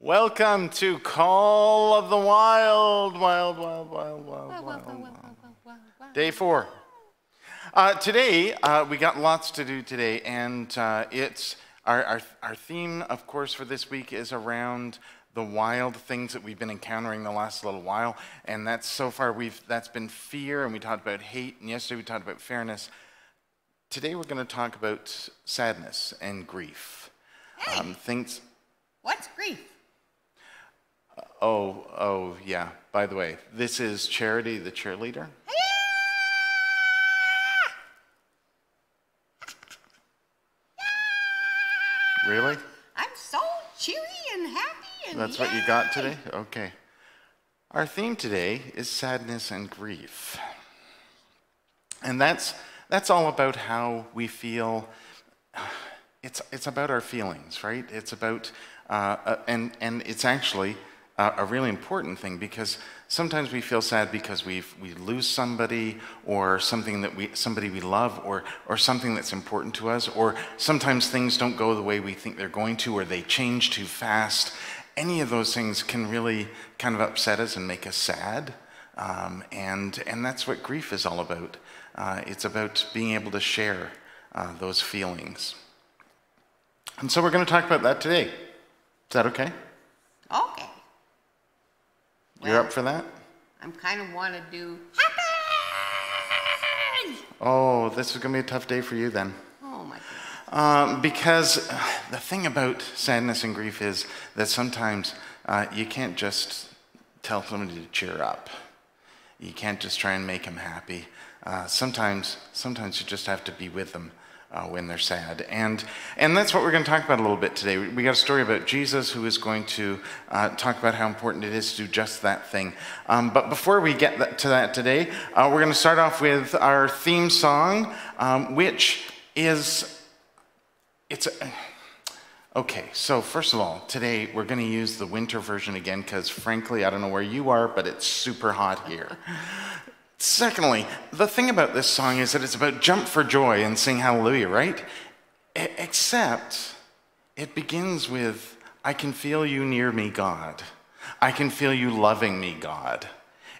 Welcome to Call of the Wild, Day 4. Today, we got lots to do today, and it's our theme, of course, for this week is around the wild things that we've been encountering the last little while, and that's so far that's been fear, and we talked about hate, and yesterday we talked about fairness. Today we're going to talk about sadness and grief. Hey, what's grief? Oh, yeah. By the way, this is Charity, the cheerleader. Really? I'm so cheery and happy and That's what you got today? Okay. Our theme today is sadness and grief. And that's all about how we feel. It's about our feelings, right? It's about, and it's actually a really important thing, because sometimes we feel sad because we lose somebody, or something that somebody we love, or something that's important to us, or sometimes things don't go the way we think they're going to, or they change too fast. Any of those things can really kind of upset us and make us sad, and that's what grief is all about. It's about being able to share those feelings. And so we're going to talk about that today. Is that okay? Okay. You're up for that? I'm kind of want to do happy. Oh, this is going to be a tough day for you then. Oh my goodness. Because the thing about sadness and grief is that sometimes you can't just tell somebody to cheer up. You can't just try and make them happy. Sometimes you just have to be with them when they're sad. And that's what we're going to talk about a little bit today. We got a story about Jesus who is going to talk about how important it is to do just that thing. But before we get to that today, we're going to start off with our theme song, which is, okay, so first of all, today we're going to use the winter version again, because frankly, I don't know where you are, but it's super hot here. Secondly, the thing about this song is that it's about jump for joy and sing hallelujah, right? Except it begins with, I can feel you near me, God. I can feel you loving me, God.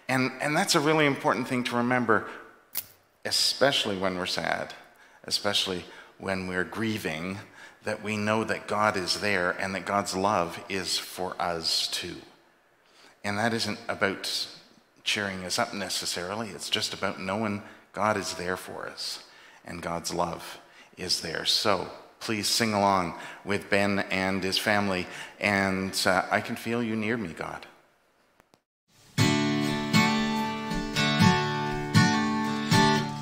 And that's a really important thing to remember, especially when we're sad, especially when we're grieving, that we know that God is there and that God's love is for us too. And that isn't about cheering us up necessarily. It's just about knowing God is there for us and God's love is there. So please sing along with Ben and his family, and I can feel you near me, God.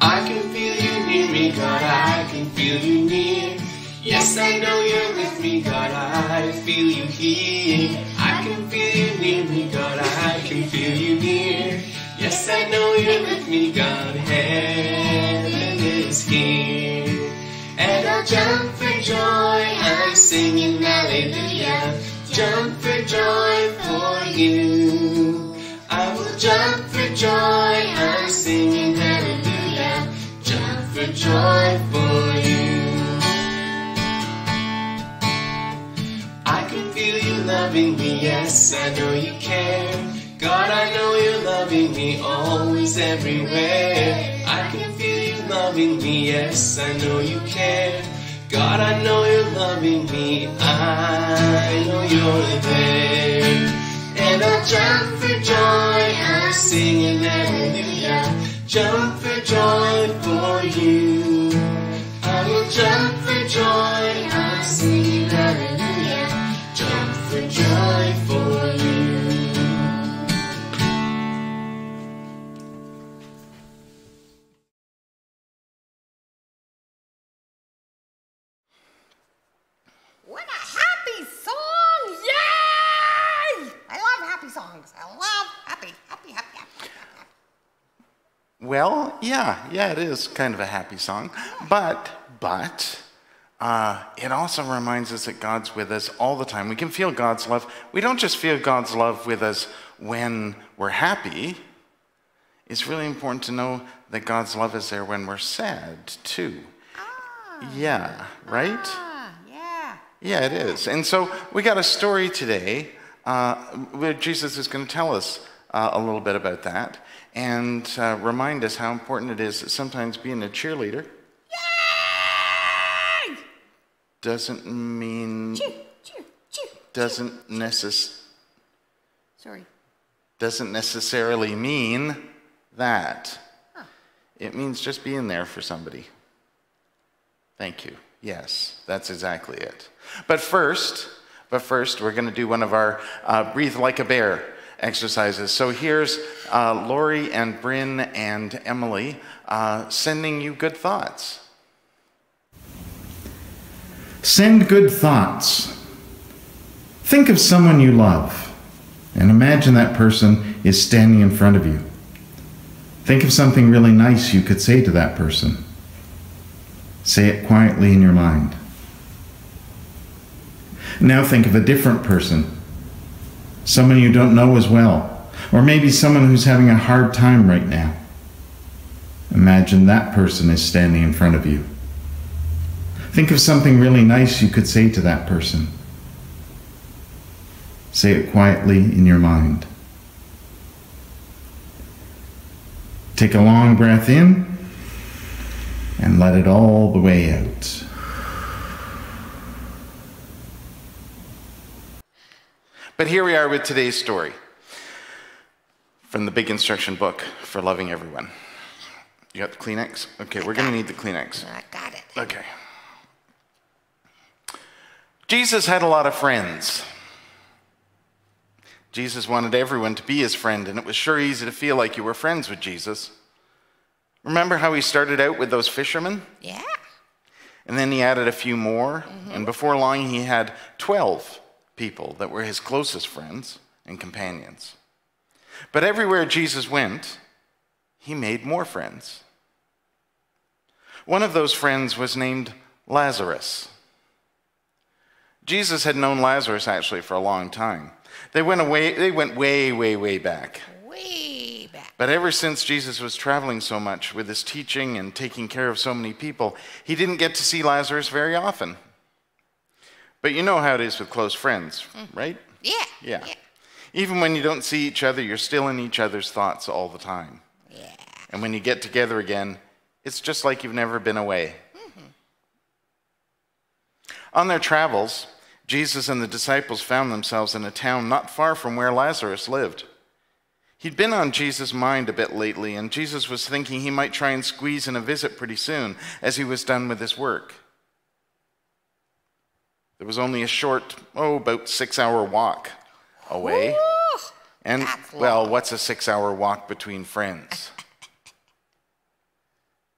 I can feel you near me, God. I can feel you near. Yes, I know you're with me, God. I feel you here. I can feel you near me, God. I can feel you near. Yes, I know you're with me, God. Heaven is here. And I'll jump for joy. I'm singing hallelujah. Jump for joy for you. I will jump for joy. I'm singing hallelujah. Jump for joy for you. Loving me, yes, I know you care. God, I know you're loving me always, everywhere. I can feel you loving me, yes, I know you care. God, I know you're loving me, I know you're there. And I'll jump for joy, I'm singing hallelujah. Jump for joy for you. I will jump for joy, I'm singing hallelujah. Jump for joy for you. What a happy song! Yay! I love happy songs. I love happy. Well, yeah, it is kind of a happy song, but it also reminds us that God's with us all the time. We can feel God's love. We don't just feel God's love with us when we're happy. It's really important to know that God's love is there when we're sad, too. Yeah, right? Yeah. Yeah, it is. And so we got a story today where Jesus is going to tell us a little bit about that and remind us how important it is that sometimes being a cheerleader doesn't mean... doesn't necessarily mean that. Huh. It means just being there for somebody. Thank you. Yes, that's exactly it. But first, we're going to do one of our Breathe Like a Bear exercises. So here's Lori and Bryn and Emily sending you good thoughts. Send good thoughts. Think of someone you love and imagine that person is standing in front of you. Think of something really nice you could say to that person. Say it quietly in your mind. Now think of a different person, someone you don't know as well, or maybe someone who's having a hard time right now. Imagine that person is standing in front of you. Think of something really nice you could say to that person. Say it quietly in your mind. Take a long breath in and let it all the way out. But here we are with today's story from the big instruction book for loving everyone. You got the Kleenex? Okay, we're going to need the Kleenex. I got it. Okay. Jesus had a lot of friends. Jesus wanted everyone to be his friend, and it was sure easy to feel like you were friends with Jesus. Remember how he started out with those fishermen? Yeah. And then he added a few more, and before long he had 12 people that were his closest friends and companions. But everywhere Jesus went, he made more friends. One of those friends was named Lazarus. Jesus had known Lazarus actually for a long time. They went way, way back. Way back. But ever since Jesus was traveling so much with his teaching and taking care of so many people, he didn't get to see Lazarus very often. But you know how it is with close friends, right? Yeah. Even when you don't see each other, you're still in each other's thoughts all the time. Yeah. And when you get together again, it's just like you've never been away. On their travels, Jesus and the disciples found themselves in a town not far from where Lazarus lived. He'd been on Jesus' mind a bit lately, and Jesus was thinking he might try and squeeze in a visit pretty soon as he was done with his work. There was only a short, about 6-hour walk away. Ooh, And, that's well, long. what's a 6-hour walk between friends?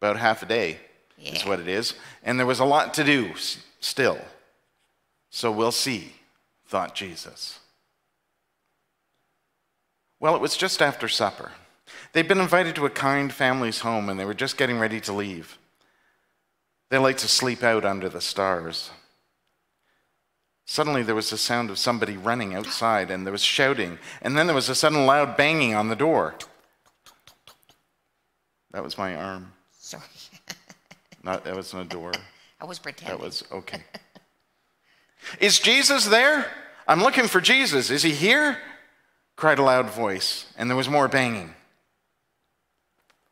About half a day is Yeah. what it is. And there was a lot to do still. So we'll see, thought Jesus. Well, it was just after supper. They'd been invited to a kind family's home, and they were just getting ready to leave. They liked to sleep out under the stars. Suddenly there was the sound of somebody running outside, and there was shouting, and then there was a sudden loud banging on the door. That was my arm. Sorry. That wasn't a door. I was pretending. That was, okay. Is Jesus there? I'm looking for Jesus. Is he here? Cried a loud voice, and there was more banging.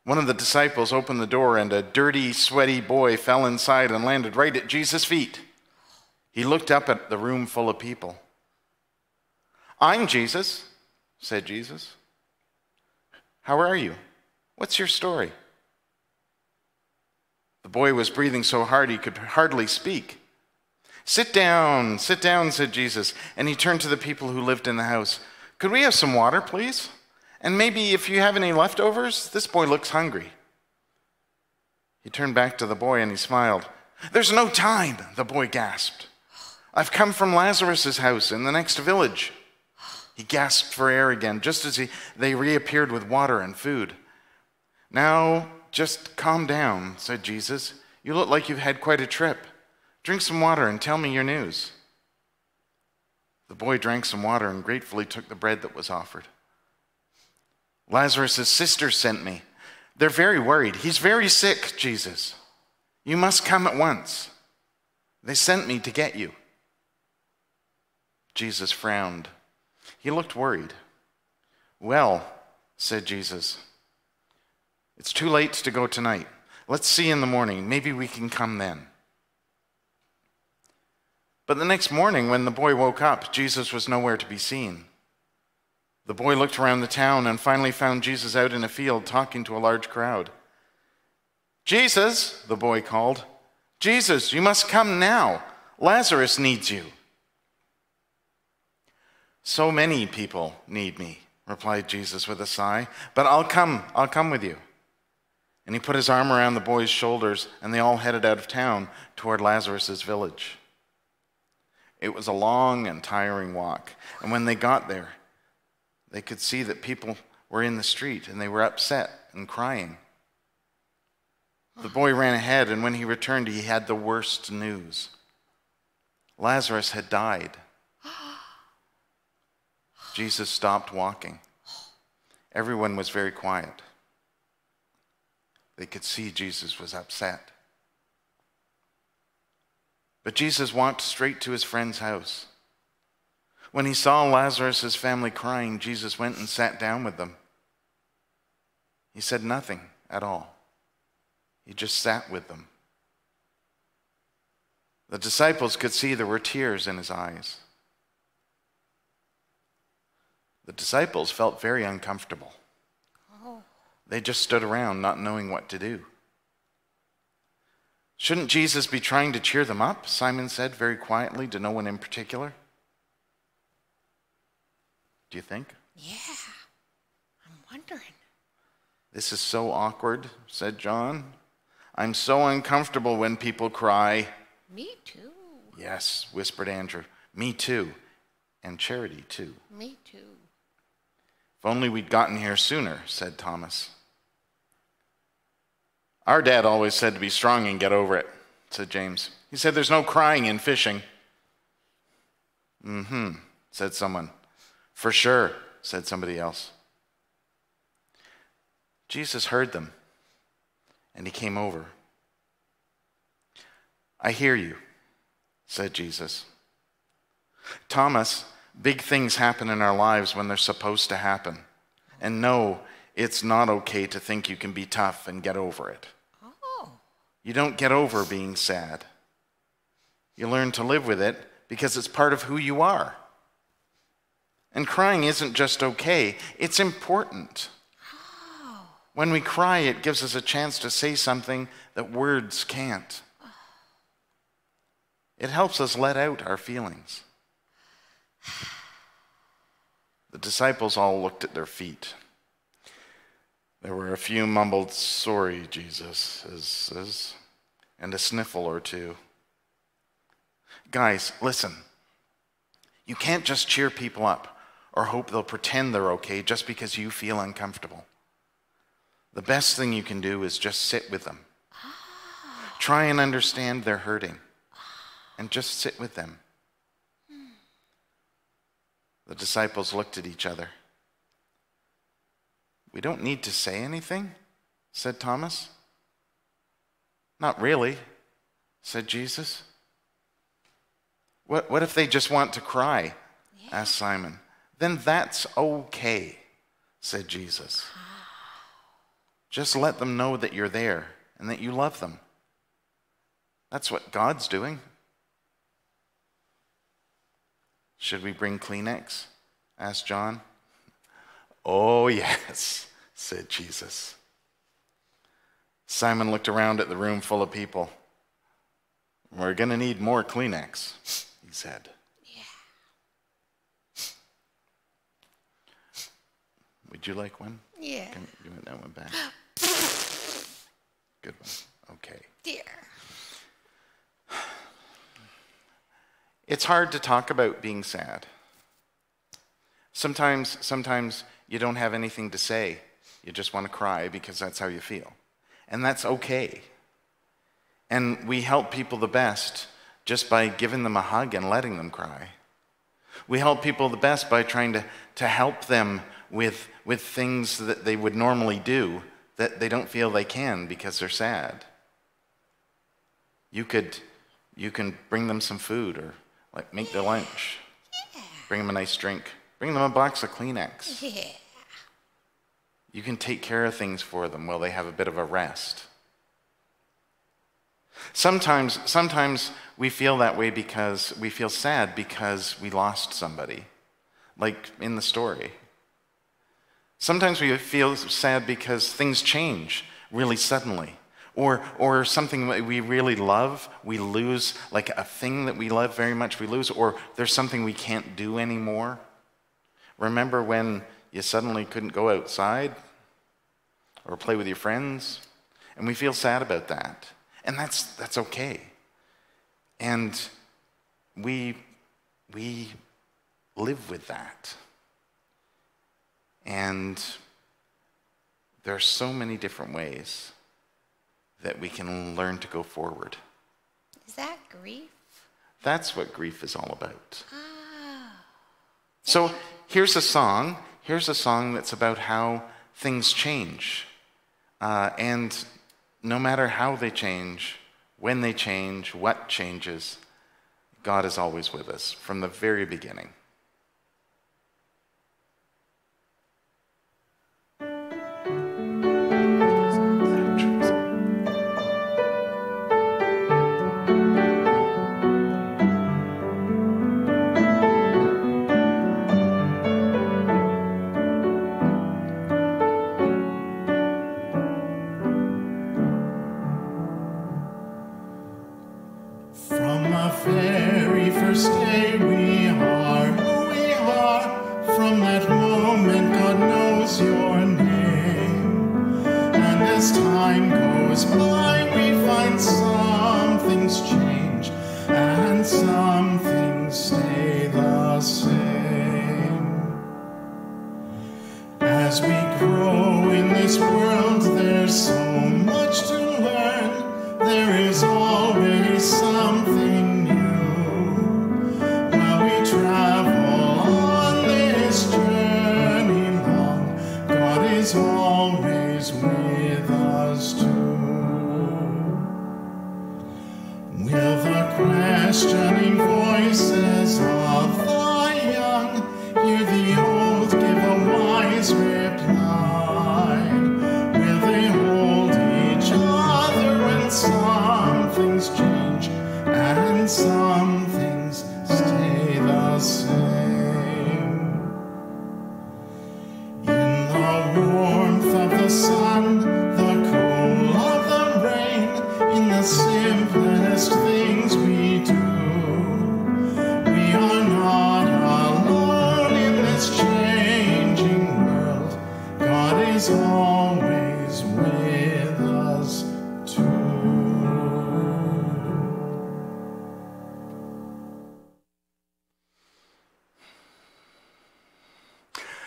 One of the disciples opened the door, and a dirty, sweaty boy fell inside and landed right at Jesus' feet. He looked up at the room full of people. I'm Jesus, said Jesus. How are you? What's your story? The boy was breathing so hard he could hardly speak. Sit down, said Jesus, and he turned to the people who lived in the house. Could we have some water, please? And maybe if you have any leftovers, this boy looks hungry. He turned back to the boy and he smiled. There's no time, the boy gasped. I've come from Lazarus' house in the next village. He gasped for air again, just as they reappeared with water and food. Now, just calm down, said Jesus. You look like you've had quite a trip. Drink some water and tell me your news. The boy drank some water and gratefully took the bread that was offered. Lazarus' sister sent me. They're very worried. He's very sick, Jesus. You must come at once. They sent me to get you. Jesus frowned. He looked worried. "Well," said Jesus, "it's too late to go tonight. Let's see in the morning. Maybe we can come then." But the next morning, when the boy woke up, Jesus was nowhere to be seen. The boy looked around the town and finally found Jesus out in a field talking to a large crowd. "Jesus," the boy called. "Jesus, you must come now. Lazarus needs you." "So many people need me," replied Jesus with a sigh, "but I'll come with you." And he put his arm around the boy's shoulders, and they all headed out of town toward Lazarus's village. It was a long and tiring walk, and when they got there, they could see that people were in the street, and they were upset and crying. The boy ran ahead, and when he returned, he had the worst news. Lazarus had died. Jesus stopped walking. Everyone was very quiet. They could see Jesus was upset. But Jesus walked straight to his friend's house. When he saw Lazarus' family crying, Jesus went and sat down with them. He said nothing at all. He just sat with them. The disciples could see there were tears in his eyes. The disciples felt very uncomfortable. They just stood around not knowing what to do. "Shouldn't Jesus be trying to cheer them up?" Simon said very quietly to no one in particular. Do you think? Yeah, I'm wondering. "This is so awkward," said John. "I'm so uncomfortable when people cry." Me too. "Yes," whispered Andrew. "Me too. And Charity too." Me too. "If only we'd gotten here sooner," said Thomas. "Our dad always said to be strong and get over it," said James. "He said there's no crying in fishing." "Mm-hmm," said someone. "For sure," said somebody else. Jesus heard them, and he came over. "I hear you," said Jesus. "Thomas, big things happen in our lives when they're supposed to happen. And no, it's not okay to think you can be tough and get over it. Oh. You don't get over being sad. You learn to live with it because it's part of who you are. And crying isn't just okay, it's important. When we cry, it gives us a chance to say something that words can't. It helps us let out our feelings." The disciples all looked at their feet. There were a few mumbled, "Sorry, Jesus," and a sniffle or two. "Guys, listen. You can't just cheer people up or hope they'll pretend they're okay just because you feel uncomfortable. The best thing you can do is just sit with them. Try and understand they're hurting, and just sit with them." The disciples looked at each other. "We don't need to say anything?" said Thomas. "Not really," said Jesus. What if they just want to cry?" asked Simon. "Then that's okay," said Jesus. "Just let them know that you're there and that you love them. That's what God's doing." "Should we bring Kleenex?" asked John. "Oh, yes," said Jesus. Simon looked around at the room full of people. "We're going to need more Kleenex," he said. Yeah. Would you like one? Yeah. You want that one back? Good one. Okay. Dear. It's hard to talk about being sad. Sometimes you don't have anything to say. You just want to cry because that's how you feel. And that's okay. And we help people the best just by giving them a hug and letting them cry. We help people the best by trying to help them with things that they would normally do that they don't feel they can because they're sad. You can bring them some food or like make their lunch. Bring them a nice drink. Bring them a box of Kleenex. Yeah. You can take care of things for them while they have a bit of a rest. Sometimes we feel that way because we feel sad because we lost somebody, like in the story. Sometimes we feel sad because things change really suddenly. Or something that we really love, we lose, like a thing that we love very much, we lose, or there's something we can't do anymore. Remember when you suddenly couldn't go outside or play with your friends? And we feel sad about that. And that's okay. And we live with that. And there are so many different ways that we can learn to go forward. Is that grief? That's what grief is all about. Ah. So here's a song that's about how things change. And no matter how they change, when they change, what changes, God is always with us from the very beginning. From the very first day we are who we are. From that moment God knows your name. And as time goes by we find some things change and some things stay the same. As we grow in this world there's so much to learn. There is always something new. While we travel on this journey long, God is always with us too. Will the questioning voices of the young hear the old give a wise reply? Will they hold each other when some things change and some things stay the same? In the warmth of the sun, the cool of the rain, in the simplest things we do, we are not alone in this changing world. God is always with us too.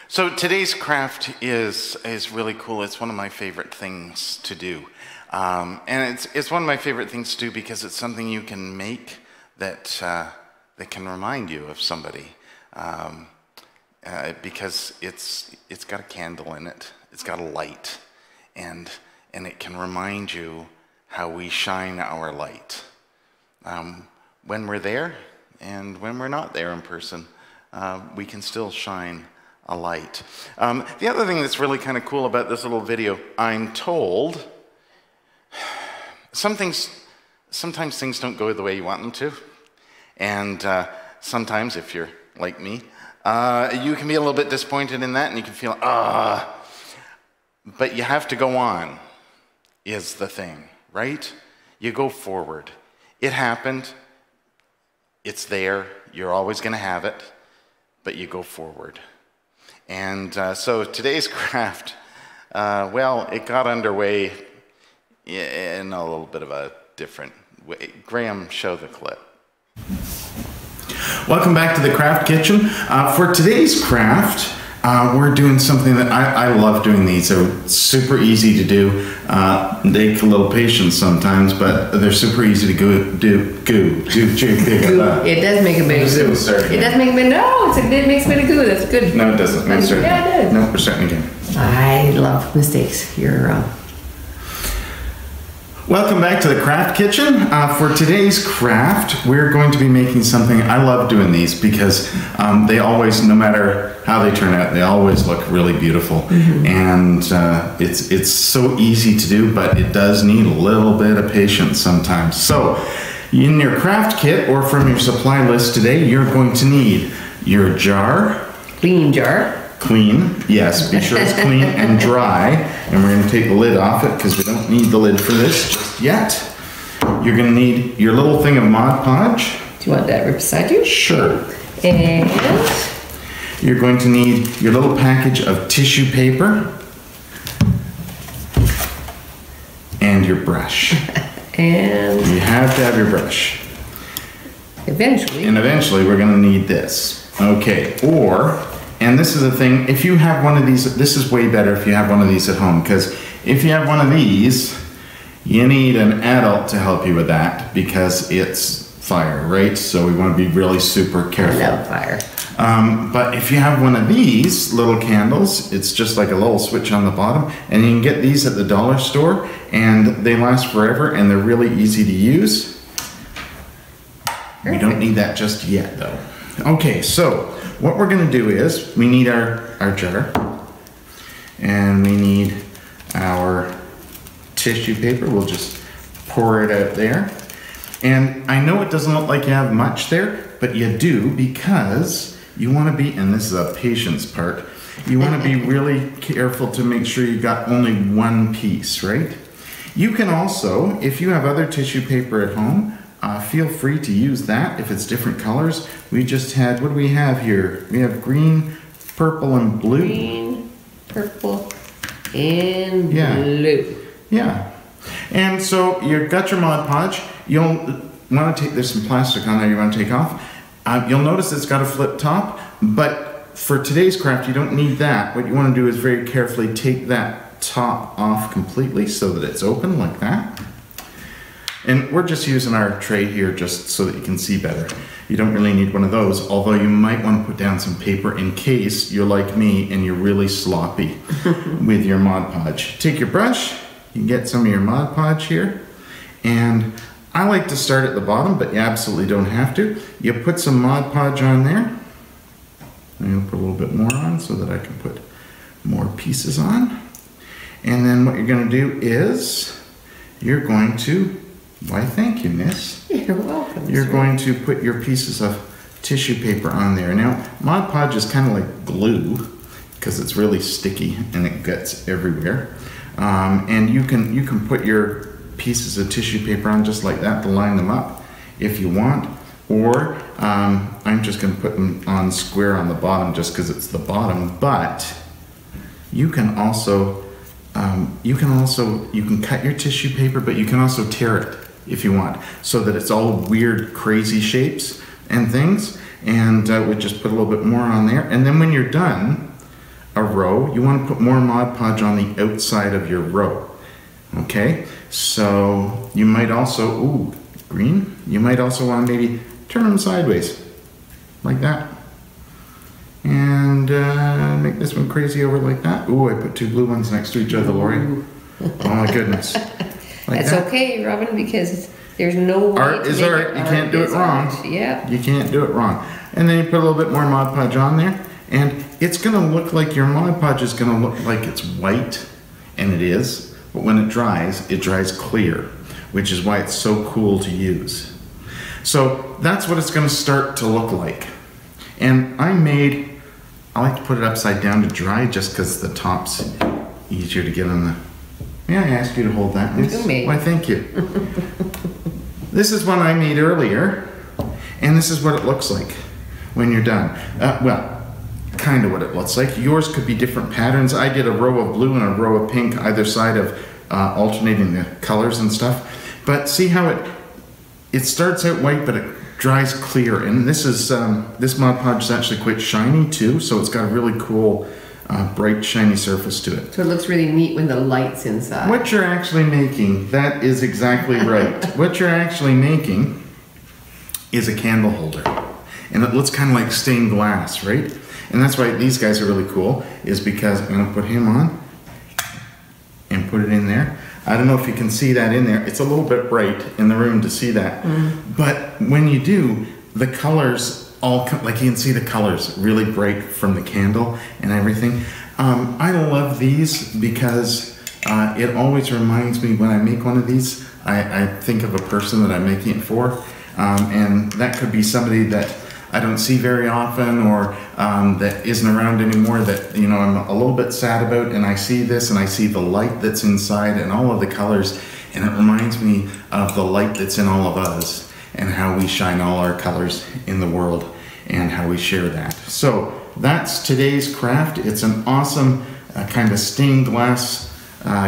So today's craft is really cool. It's one of my favorite things to do. And it's one of my favorite things to do because it's something you can make that can remind you of somebody. Because it's got a candle in it. It's got a light. And it can remind you how we shine our light. When we're there and when we're not there in person, we can still shine a light. The other thing that's really kind of cool about this little video, I'm told, sometimes things don't go the way you want them to. And sometimes, if you're like me, you can be a little bit disappointed in that and you can feel, but you have to go on, is the thing, right? You go forward. It happened. It's there. You're always going to have it, but you go forward. And so today's craft, well, it got underway in a little bit of a different way. Graham, show the clip. Welcome back to the Craft Kitchen. For today's craft, we're doing something that I love doing these. They're super easy to do. They take a little patience sometimes, but they're super easy to do. It does make a bit of goo. It does make a bit. No, it makes a bit of goo. That's good. No, it doesn't. No, yeah, it does. No, we're starting again. I love mistakes. You're Welcome back to the Craft Kitchen. For today's craft, we're going to be making something. I love doing these because they always, no matter how they turn out, they always look really beautiful. And it's so easy to do, but it does need a little bit of patience sometimes. So in your craft kit or from your supply list today, you're going to need your jar. Clean jar. Clean, yes, be sure it's clean and dry. And we're going to take the lid off it because we don't need the lid for this just yet. You're going to need your little thing of Mod Podge. Do you want that right beside you? Sure. And you're going to need your little package of tissue paper and your brush. And you have to have your brush. Eventually. And eventually we're going to need this. Okay, and this is the thing, if you have one of these, this is way better if you have one of these at home, because if you have one of these, you need an adult to help you with that because it's fire, right? So we want to be really super careful. I love fire. But if you have one of these little candles, it's just like a little switch on the bottom, and you can get these at the dollar store, and they last forever, and they're really easy to use. Perfect. We don't need that just yet, though. Okay, so what we're going to do is we need our jar, and we need our tissue paper. We'll just pour it out there. And I know it doesn't look like you have much there, but you do because you want to be, and this is a patience part, you want to be really careful to make sure you got only one piece, right? You can also, if you have other tissue paper at home, feel free to use that if it's different colors. We just had, what do we have here? We have green, purple, and blue. Green, purple, and blue. Yeah. And so you've got your Mod Podge. You'll want to take, there's some plastic on there you want to take off. You'll notice it's got a flip top, but for today's craft, you don't need that. What you want to do is very carefully take that top off completely so that it's open like that. And we're just using our tray here just so that you can see better. You don't really need one of those, although you might want to put down some paper in case you're like me and you're really sloppy with your Mod Podge. Take your brush, you can get some of your Mod Podge here, and I like to start at the bottom, but you absolutely don't have to. You put some Mod Podge on there. I'm gonna put a little bit more on so that I can put more pieces on. And then what you're gonna do is, you're going to, why thank you, miss. You're welcome. You're going to put your pieces of tissue paper on there. Now, Mod Podge is kind of like glue because it's really sticky and it gets everywhere. And you can put your pieces of tissue paper on just like that to line them up if you want. Or I'm just going to put them on square on the bottom just because it's the bottom. But you can also you can cut your tissue paper, but you can also tear it if you want, so that it's all weird, crazy shapes and things. And we just put a little bit more on there. And then when you're done a row, you want to put more Mod Podge on the outside of your row. Okay, so you might also, ooh, green. You might also want to maybe turn them sideways, like that. And make this one crazy over like that. Ooh, I put two blue ones next to each other, Lori. Oh my goodness. Like That's that. Okay, Robin, because there's no way Art to is make art. it You can't do it wrong. Art. Yeah. You can't do it wrong. And then you put a little bit more Mod Podge on there, and it's going to look like your Mod Podge is going to look like it's white, and it is. But when it dries clear, which is why it's so cool to use. So that's what it's going to start to look like. And I like to put it upside down to dry just because the top's easier to get on the... May I ask you to hold that? Why, thank you. This is one I made earlier, and this is what it looks like when you're done. Well, kind of what it looks like. Yours could be different patterns. I did a row of blue and a row of pink either side of alternating the colors and stuff. But see how it starts out white, but it dries clear. And this is this Mod Podge is actually quite shiny too, so it's got a really cool bright shiny surface to it. So it looks really neat when the light's inside. What you're actually making, that is exactly right. What you're actually making is a candle holder. And it looks kind of like stained glass, right? And that's why these guys are really cool, is because I'm going to put him on and put it in there. I don't know if you can see that in there. It's a little bit bright in the room to see that. But when you do, the colors all come, like you can see the colors really bright from the candle and everything. I love these because it always reminds me when I make one of these, I think of a person that I'm making it for. And that could be somebody that I don't see very often, or that isn't around anymore, that, you know, I'm a little bit sad about, and I see this and I see the light that's inside and all of the colors, and it reminds me of the light that's in all of us and how we shine all our colors in the world and how we share that. So that's today's craft. It's an awesome kind of stained glass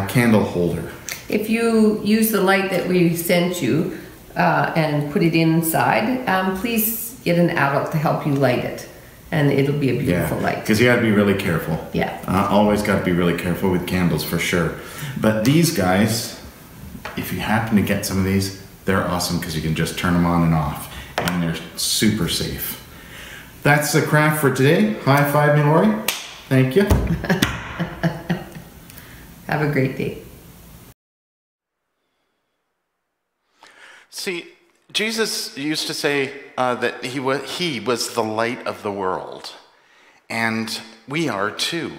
candle holder. If you use the light that we sent you and put it inside, please get an adult to help you light it, and it'll be a beautiful light. Because you got to be really careful. Yeah. Always got to be really careful with candles for sure. But these guys, if you happen to get some of these, they're awesome because you can just turn them on and off, and they're super safe. That's the craft for today. High five me, Lori. Thank you. Have a great day. See, Jesus used to say that he was the light of the world, and we are too.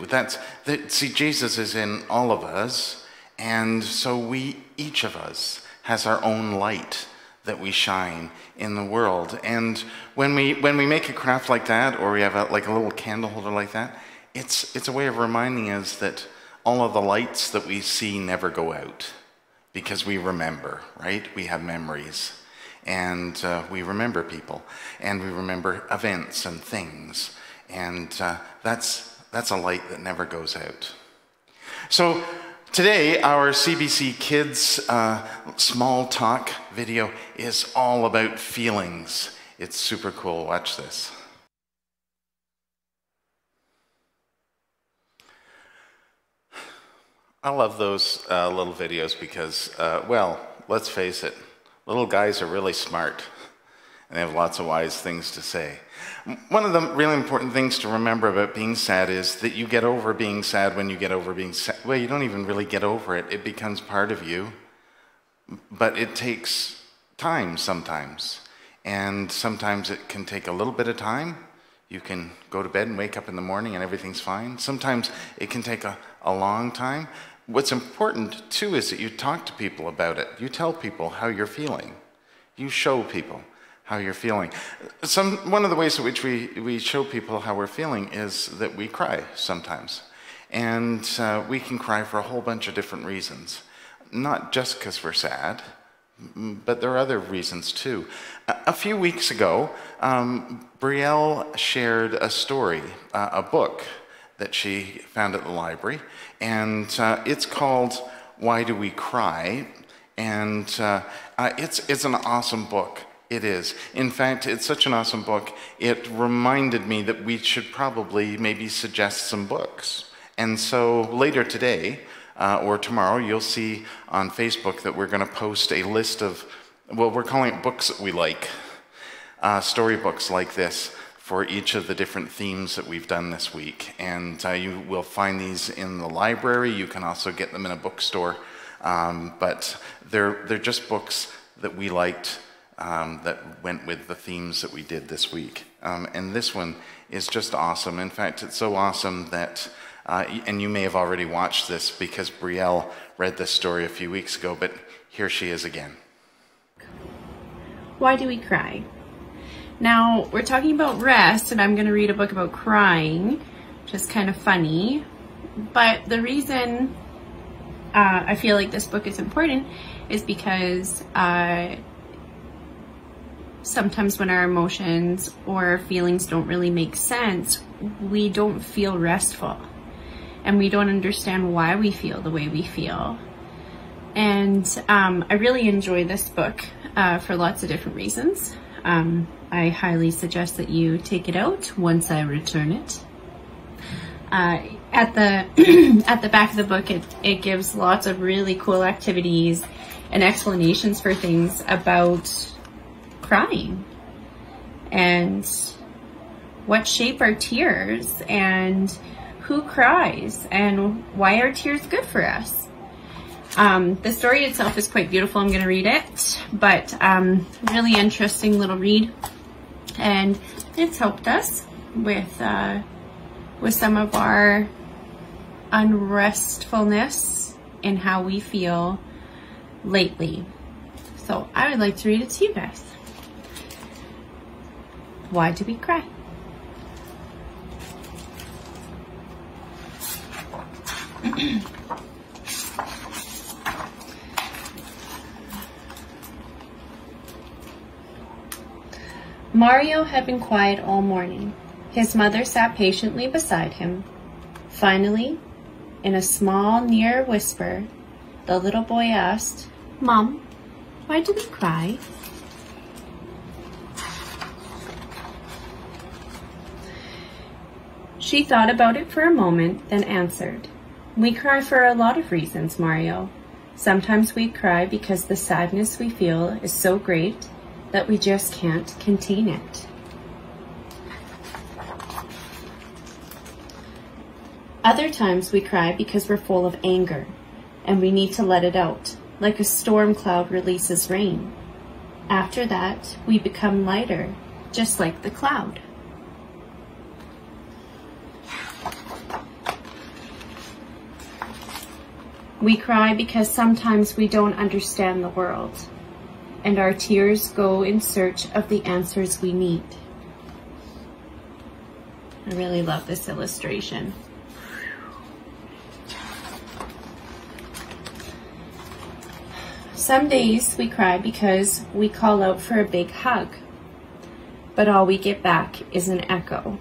See, Jesus is in all of us, and so each of us has our own light that we shine in the world. And when we make a craft like that, or we have like a little candle holder like that, it's a way of reminding us that all of the lights that we see never go out, because we remember, right? We have memories. And we remember people, and we remember events and things, and that's a light that never goes out. So today, our CBC Kids small talk video is all about feelings. It's super cool. Watch this. I love those little videos because, well, let's face it, little guys are really smart, and they have lots of wise things to say. One of the really important things to remember about being sad is that you get over being sad when you get over being sad. Well, you don't even really get over it. It becomes part of you, but it takes time sometimes, and sometimes it can take a little bit of time. You can go to bed and wake up in the morning and everything's fine. Sometimes it can take a long time. What's important, too, is that you talk to people about it. You tell people how you're feeling. You show people how you're feeling. One of the ways in which we show people how we're feeling is that we cry sometimes. And we can cry for a whole bunch of different reasons. Not just because we're sad, but there are other reasons, too. A few weeks ago, Brielle shared a story, a book that she found at the library, and it's called Why Do We Cry? And it's an awesome book. It is. In fact, it's such an awesome book, it reminded me that we should probably maybe suggest some books. And so later today, or tomorrow, you'll see on Facebook that we're going to post a list of, well, we're calling it books that we like, storybooks like this, for each of the different themes that we've done this week. And you will find these in the library. You can also get them in a bookstore. But they're just books that we liked that went with the themes that we did this week. And this one is just awesome. In fact, it's so awesome that, and you may have already watched this because Brielle read this story a few weeks ago, but here she is again. Why do we cry? Now, we're talking about rest, and I'm going to read a book about crying, which is kind of funny. But the reason I feel like this book is important is because sometimes when our emotions or feelings don't really make sense, we don't feel restful. And we don't understand why we feel the way we feel. And I really enjoy this book for lots of different reasons. I highly suggest that you take it out once I return it. At the back of the book, it gives lots of really cool activities and explanations for things about crying and what shape are tears and who cries and why are tears good for us. The story itself is quite beautiful. I'm going to read it, but really interesting little read, and it's helped us with some of our unrestfulness in how we feel lately. So I would like to read it to you guys. Why do we cry? Mario had been quiet all morning. His mother sat patiently beside him. Finally, in a small, near whisper, the little boy asked, "Mom, why do we cry?" She thought about it for a moment, then answered, "We cry for a lot of reasons, Mario. Sometimes we cry because the sadness we feel is so great that we just can't contain it. Other times we cry because we're full of anger, and we need to let it out, like a storm cloud releases rain. After that, we become lighter, just like the cloud." We cry because sometimes we don't understand the world, and our tears go in search of the answers we need. I really love this illustration. Some days we cry because we call out for a big hug, but all we get back is an echo.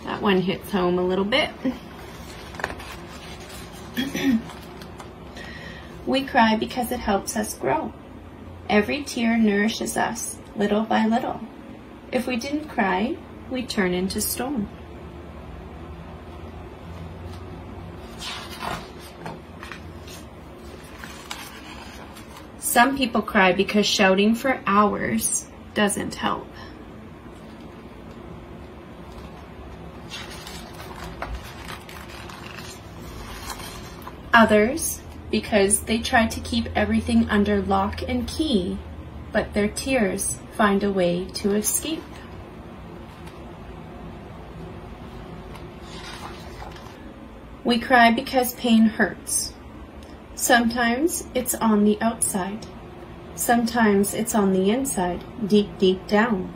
That one hits home a little bit. We cry because it helps us grow. Every tear nourishes us, little by little. If we didn't cry, we'd turn into stone. Some people cry because shouting for hours doesn't help. Others because they try to keep everything under lock and key, but their tears find a way to escape. We cry because pain hurts. Sometimes it's on the outside. Sometimes it's on the inside, deep, deep down.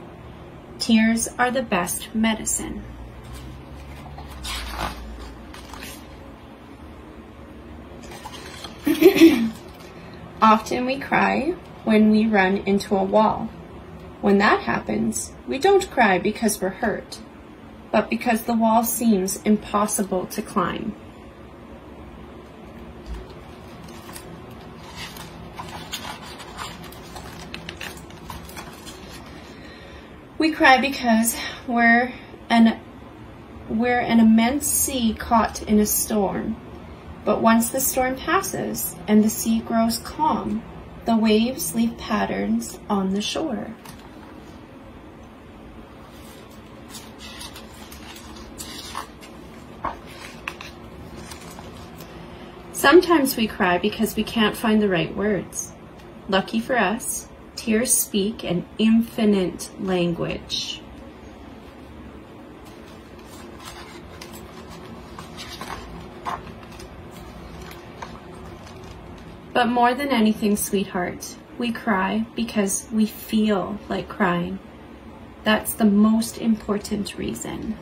Tears are the best medicine. Often we cry when we run into a wall. When that happens, we don't cry because we're hurt, but because the wall seems impossible to climb. We cry because we're an immense sea caught in a storm. But once the storm passes and the sea grows calm, the waves leave patterns on the shore. Sometimes we cry because we can't find the right words. Lucky for us, tears speak an infinite language. But more than anything, sweetheart, we cry because we feel like crying. That's the most important reason.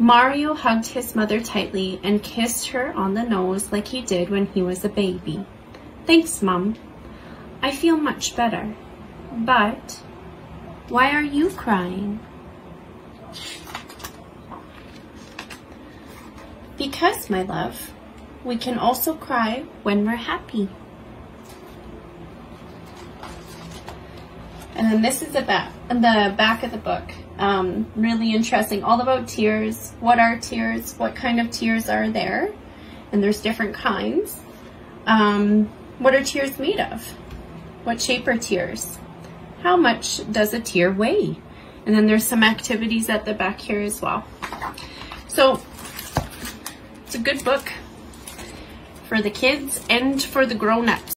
Mario hugged his mother tightly and kissed her on the nose like he did when he was a baby. "Thanks, Mom. I feel much better. But why are you crying?" "Because, my love, we can also cry when we're happy." And then this is the back of the book. Really interesting, all about tears. What are tears? What kind of tears are there? And there's different kinds. What are tears made of? What shape are tears? How much does a tear weigh? And then there's some activities at the back here as well. So it's a good book for the kids and for the grown-ups.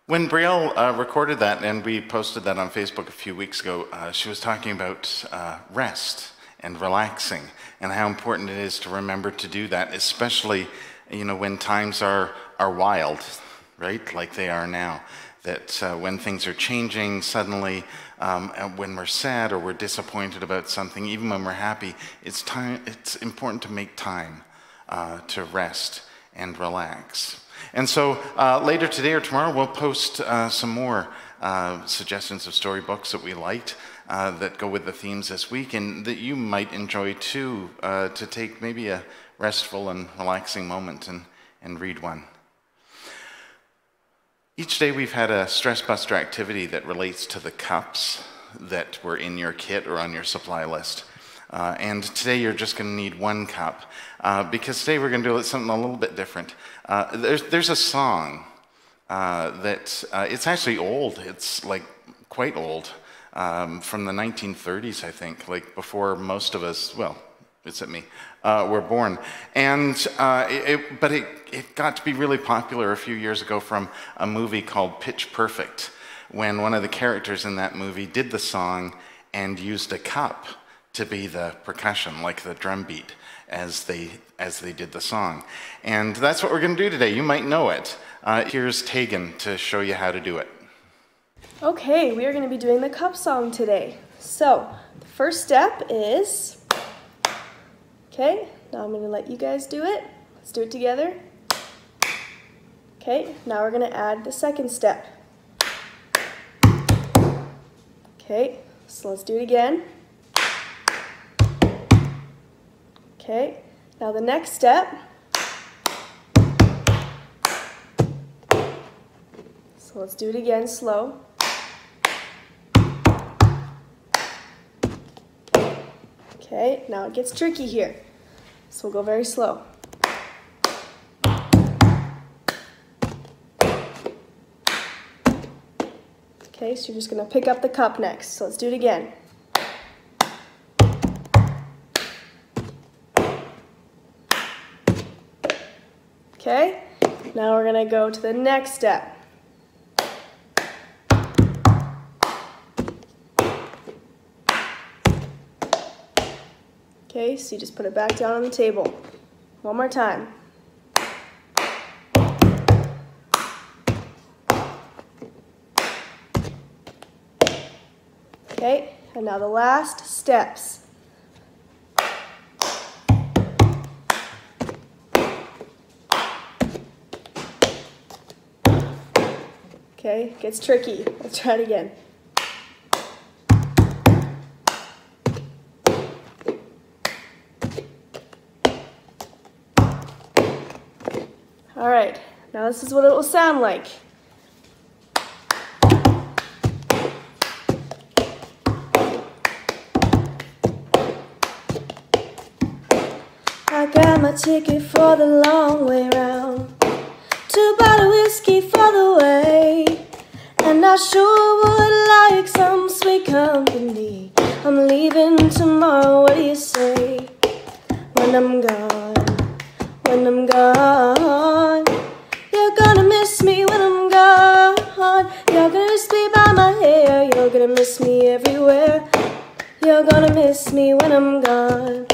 When Brielle recorded that, and we posted that on Facebook a few weeks ago, she was talking about rest and relaxing and how important it is to remember to do that, especially, you know, when times are wild, right, like they are now. That when things are changing suddenly, and when we're sad or we're disappointed about something, even when we're happy, it's important to make time to rest and relax. And so later today or tomorrow, we'll post some more suggestions of storybooks that we liked that go with the themes this week and that you might enjoy too, to take maybe a restful and relaxing moment and read one. Each day we've had a stress buster activity that relates to the cups that were in your kit or on your supply list. And today you're just going to need one cup, because today we're going to do something a little bit different. There's a song that it's actually old. It's like quite old, from the 1930s, I think, like before most of us, well, except me, were born. And but it got to be really popular a few years ago from a movie called Pitch Perfect, when one of the characters in that movie did the song and used a cup to be the percussion, like the drum beat, as they did the song. And that's what we're going to do today. You might know it. Here's Tegan to show you how to do it. Okay, we are going to be doing the cup song today. So, the first step is, okay, now I'm going to let you guys do it. Let's do it together. Okay, now we're going to add the second step. Okay, so let's do it again. Okay, now the next step. So let's do it again, slow. Okay, now it gets tricky here. So we'll go very slow. Okay, so you're just going to pick up the cup next. So let's do it again. Okay, now we're going to go to the next step. Okay, so you just put it back down on the table. One more time. Okay, and now the last steps. Okay, gets tricky. Let's try it again. All right, now this is what it will sound like. I got my ticket for the long way round. 2 bottles of whiskey for the way, and I sure would like some sweet company. I'm leaving tomorrow, what do you say? When I'm gone, you're gonna miss me when I'm gone. You're gonna miss me by my hair, you're gonna miss me everywhere. You're gonna miss me when I'm gone.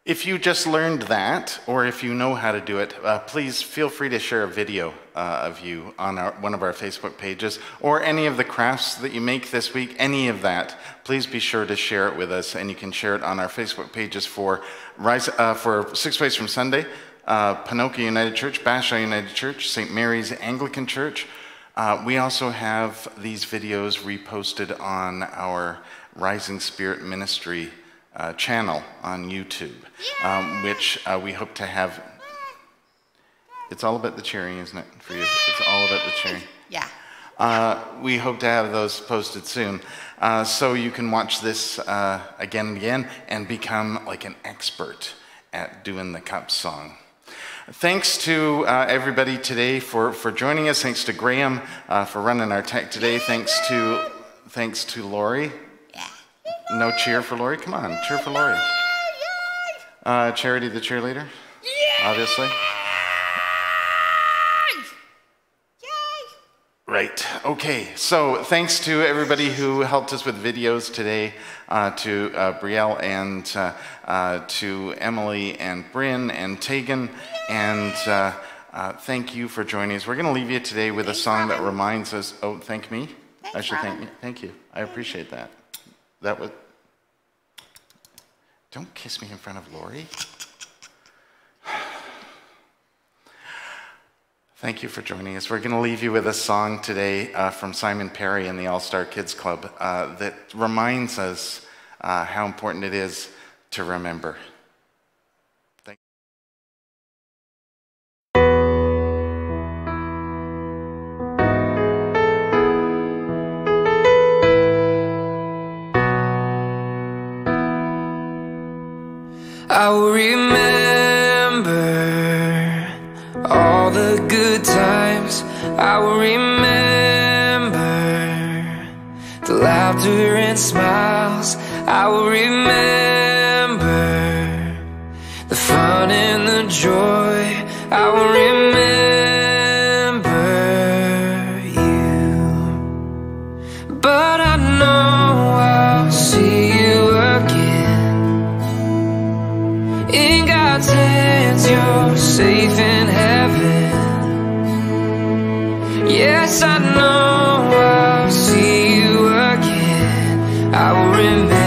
If you just learned that, or if you know how to do it, please feel free to share a video of you on one of our Facebook pages, or any of the crafts that you make this week, any of that. Please be sure to share it with us, and you can share it on our Facebook pages for 6 Ways from Sunday, Panoka United Church, Bashaw United Church, St. Mary's Anglican Church. We also have these videos reposted on our Rising Spirit Ministry channel on YouTube, which we hope to have. It's all about the cheering, isn't it, for you? It's all about the cheering. Yeah. We hope to have those posted soon. So you can watch this again and again and become like an expert at doing the cup song. Thanks to everybody today for joining us. Thanks to Graham for running our tech today. Thanks to Lori. No cheer for Lori? Come on, cheer for Lori. Charity the cheerleader, obviously. Right, okay, so thanks to everybody who helped us with videos today, to Brielle and to Emily and Bryn and Tegan, and thank you for joining us. We're going to leave you today with a song that reminds us, oh, thank me? I should thank me. Thank you, I appreciate that. That was, don't kiss me in front of Lori. Thank you for joining us. We're going to leave you with a song today from Simon Perry and the All-Star Kids Club that reminds us how important it is to remember. Thank I will remember all the good times. I will remember the laughter and smiles. I will remember the fun and the joy. I will remember you. But I know I'll see you again. In God's hands, you're safe in heaven. Yes, I know I'll see you again. I will remember.